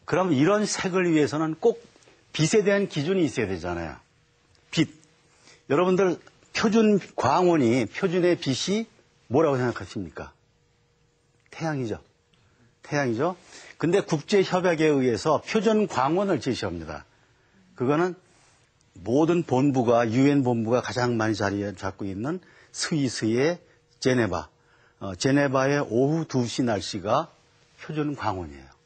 그럼 이런 색을 위해서는 꼭 빛에 대한 기준이 있어야 되잖아요. 빛. 여러분들 표준 광원이, 표준의 빛이 뭐라고 생각하십니까? 태양이죠. 태양이죠. 근데 국제협약에 의해서 표준 광원을 제시합니다. 그거는 모든 본부가, 유엔 본부가 가장 많이 자리 잡고 있는 스위스의 제네바. 제네바의 오후 2시 날씨가 표준 광원이에요.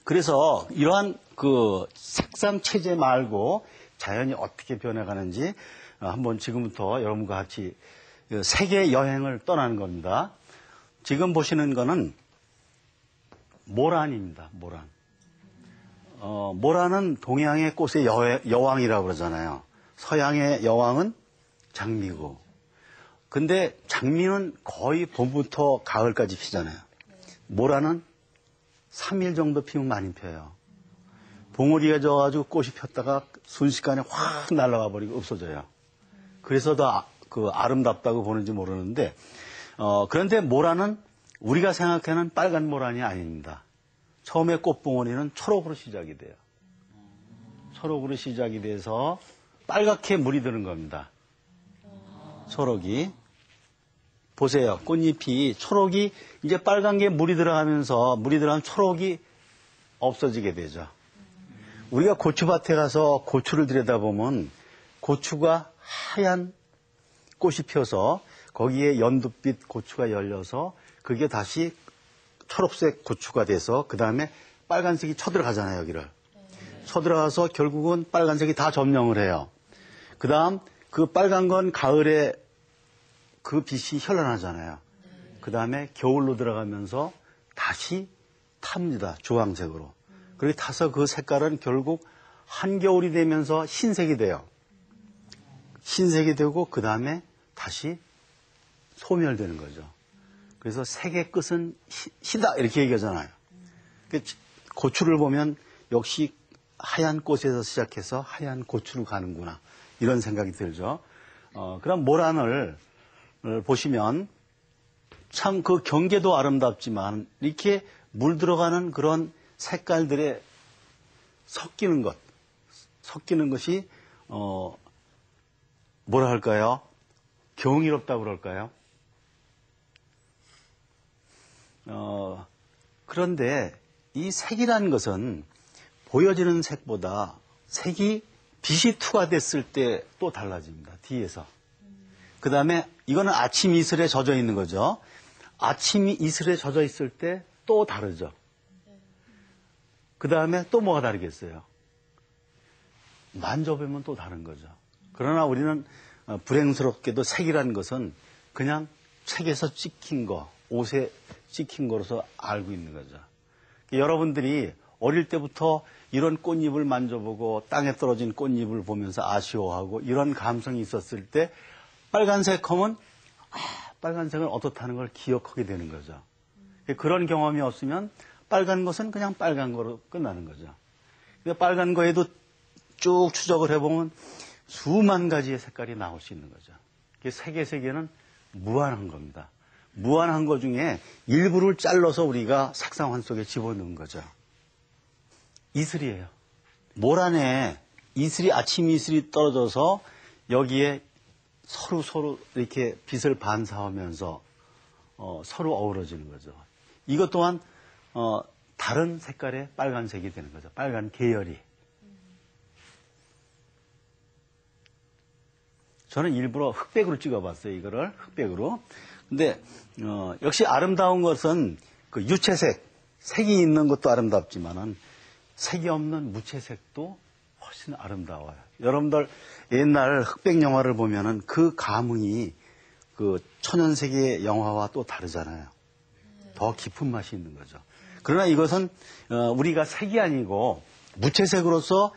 그래서 이러한 그 색상 체제 말고 자연이 어떻게 변해가는지 한번 지금부터 여러분과 같이 세계 여행을 떠나는 겁니다. 지금 보시는 거는 모란입니다. 모란. 모란은 동양의 꽃의 여왕이라고 그러잖아요. 서양의 여왕은 장미고. 근데 장미는 거의 봄부터 가을까지 피잖아요. 모란은 3일 정도 피면 많이 펴요. 봉우리가 져가지고 꽃이 폈다가 순식간에 확 날아가 버리고 없어져요. 그래서 더 그 아름답다고 보는지 모르는데, 그런데 모란은 우리가 생각하는 빨간 모란이 아닙니다. 처음에 꽃봉오리는 초록으로 시작이 돼요. 초록으로 시작이 돼서 빨갛게 물이 드는 겁니다. 초록이. 보세요. 꽃잎이 초록이 이제 빨간 게 물이 들어가면 초록이 없어지게 되죠. 우리가 고추밭에 가서 고추를 들여다보면 고추가 하얀 꽃이 펴서 거기에 연두빛 고추가 열려서 그게 다시 초록색 고추가 돼서 그 다음에 빨간색이 쳐들어가잖아요, 여기를. 쳐들어가서 결국은 빨간색이 다 점령을 해요. 그 다음 그 빨간 건 가을에 그 빛이 현란하잖아요. 그 다음에 겨울로 들어가면서 다시 탑니다, 주황색으로. 그렇게 타서 그 색깔은 결국 한겨울이 되면서 흰색이 돼요. 흰색이 되고 그 다음에 다시 소멸되는 거죠. 그래서 색의 끝은 희다 이렇게 얘기하잖아요. 고추를 보면 역시 하얀 꽃에서 시작해서 하얀 고추로 가는구나 이런 생각이 들죠. 그럼 모란을 보시면 참 그 경계도 아름답지만 이렇게 물 들어가는 그런 색깔들에 섞이는 것이 뭐라 할까요? 경이롭다고 그럴까요? 그런데 이 색이라는 것은 보여지는 색보다 색이 빛이 투과됐을 때 또 달라집니다. 뒤에서. 그 다음에 이거는 아침 이슬에 젖어 있는 거죠. 아침 이슬에 젖어 있을 때 또 다르죠. 그 다음에 또 뭐가 다르겠어요? 만져보면 또 다른 거죠. 그러나 우리는 불행스럽게도 색이라는 것은 그냥 책에서 찍힌 거, 옷에 찍힌 거로서 알고 있는 거죠. 여러분들이 어릴 때부터 이런 꽃잎을 만져보고 땅에 떨어진 꽃잎을 보면서 아쉬워하고 이런 감성이 있었을 때 빨간색 하면 빨간색은 어떻다는 걸 기억하게 되는 거죠. 그런 경험이 없으면 빨간 것은 그냥 빨간 거로 끝나는 거죠. 빨간 거에도 쭉 추적을 해보면 수만 가지의 색깔이 나올 수 있는 거죠. 색의 세계는 무한한 겁니다. 무한한 것 중에 일부를 잘라서 우리가 색상환 속에 집어넣은 거죠. 이슬이에요. 모란에 아침 이슬이 떨어져서 여기에 서로 이렇게 빛을 반사하면서 서로 어우러지는 거죠. 이것 또한 다른 색깔의 빨간색이 되는 거죠. 빨간 계열이. 저는 일부러 흑백으로 찍어봤어요. 이거를 흑백으로. 근데 역시 아름다운 것은 그 유채색, 색이 있는 것도 아름답지만은 색이 없는 무채색도 훨씬 아름다워요. 여러분들 옛날 흑백 영화를 보면은 그 감흥이 그 천연색의 영화와 또 다르잖아요. 더 깊은 맛이 있는 거죠. 그러나 이것은 우리가 색이 아니고 무채색으로서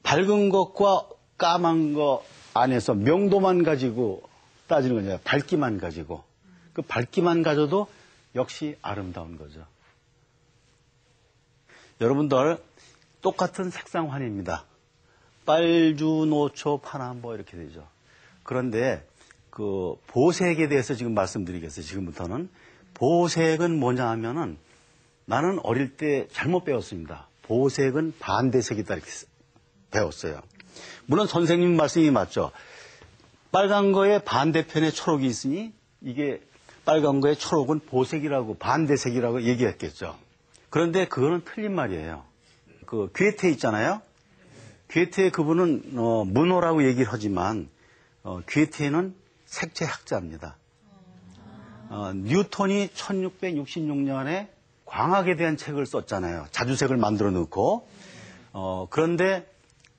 밝은 것과 까만 것 안에서 명도만 가지고 따지는 거죠. 밝기만 가지고. 그 밝기만 가져도 역시 아름다운 거죠. 여러분들 똑같은 색상환입니다. 빨주, 노초, 파남보 이렇게 되죠. 그런데 그 보색에 대해서 지금 말씀드리겠어요. 지금부터는. 보색은 뭐냐 하면은 나는 어릴 때 잘못 배웠습니다. 보색은 반대색이다 이렇게 배웠어요. 물론 선생님 말씀이 맞죠. 빨간 거에 반대편에 초록이 있으니 이게 빨간 거에 초록은 보색이라고 반대색이라고 얘기했겠죠. 그런데 그거는 틀린 말이에요. 그 괴테 있잖아요. 괴테 그분은 문호라고 얘기를 하지만 괴테는 색채학자입니다. 뉴턴이 1666년에 광학에 대한 책을 썼잖아요. 자주색을 만들어 놓고. 그런데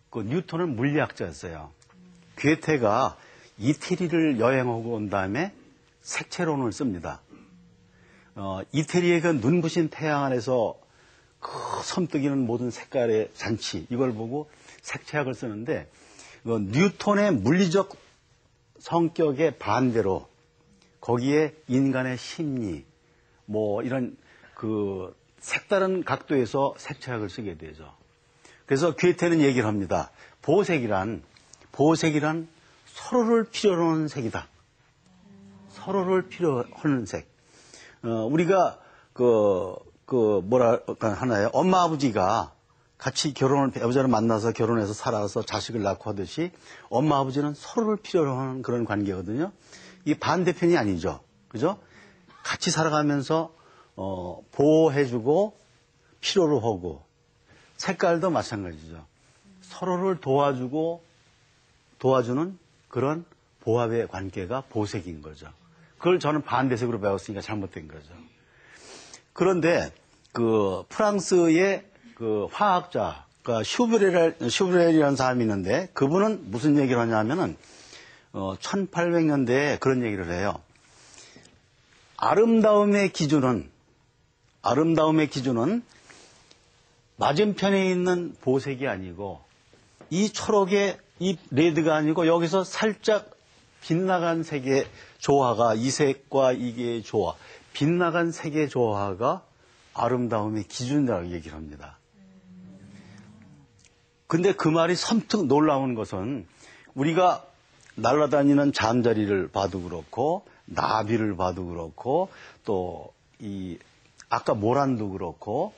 그 뉴턴은 물리학자였어요. 괴테가 이태리를 여행하고 온 다음에 색채론을 씁니다. 이태리의 그 눈부신 태양 안에서 그 섬뜩이는 모든 색깔의 잔치, 이걸 보고 색채학을 쓰는데, 뉴턴의 물리적 성격의 반대로 거기에 인간의 심리, 뭐 이런 그 색다른 각도에서 색채학을 쓰게 되죠. 그래서 괴테는 얘기를 합니다. 보색이란 서로를 필요로 하는 색이다. 서로를 필요로 하는 색. 우리가 뭐랄까 하나요? 엄마 아버지가 같이 배우자를 만나서 결혼해서 살아서 자식을 낳고 하듯이 엄마 아버지는 서로를 필요로 하는 그런 관계거든요. 이 반대편이 아니죠. 그죠? 같이 살아가면서 보호해주고 필요로 하고, 색깔도 마찬가지죠. 서로를 도와주는 그런 보합의 관계가 보색인 거죠. 그걸 저는 반대색으로 배웠으니까 잘못된 거죠. 그런데 그 프랑스의 그 화학자, 그러니까 슈브렐이라는 사람이 있는데, 그분은 무슨 얘기를 하냐면은 1800년대에 그런 얘기를 해요. 아름다움의 기준은 맞은편에 있는 보색이 아니고, 이 초록의 이 레드가 아니고 여기서 살짝 빗나간 색의 조화가, 이 색과 이게 조화, 빗나간 색의 조화가 아름다움의 기준이라고 얘기를 합니다. 근데 그 말이 섬뜩 놀라운 것은, 우리가 날아다니는 잠자리를 봐도 그렇고, 나비를 봐도 그렇고, 또 아까 모란도 그렇고,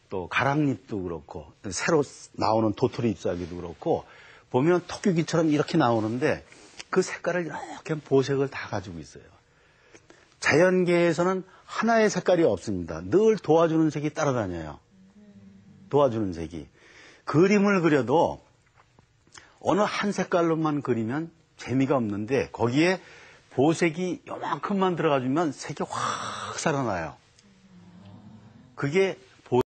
또 가랑잎도 그렇고, 새로 나오는 도토리 잎사귀도 그렇고, 보면 토끼귀처럼 이렇게 나오는데 그 색깔을 이렇게 보색을 다 가지고 있어요. 자연계에서는 하나의 색깔이 없습니다. 늘 도와주는 색이 따라다녀요. 도와주는 색이. 그림을 그려도 어느 한 색깔로만 그리면 재미가 없는데, 거기에 보색이 요만큼만 들어가주면 색이 확 살아나요. 그게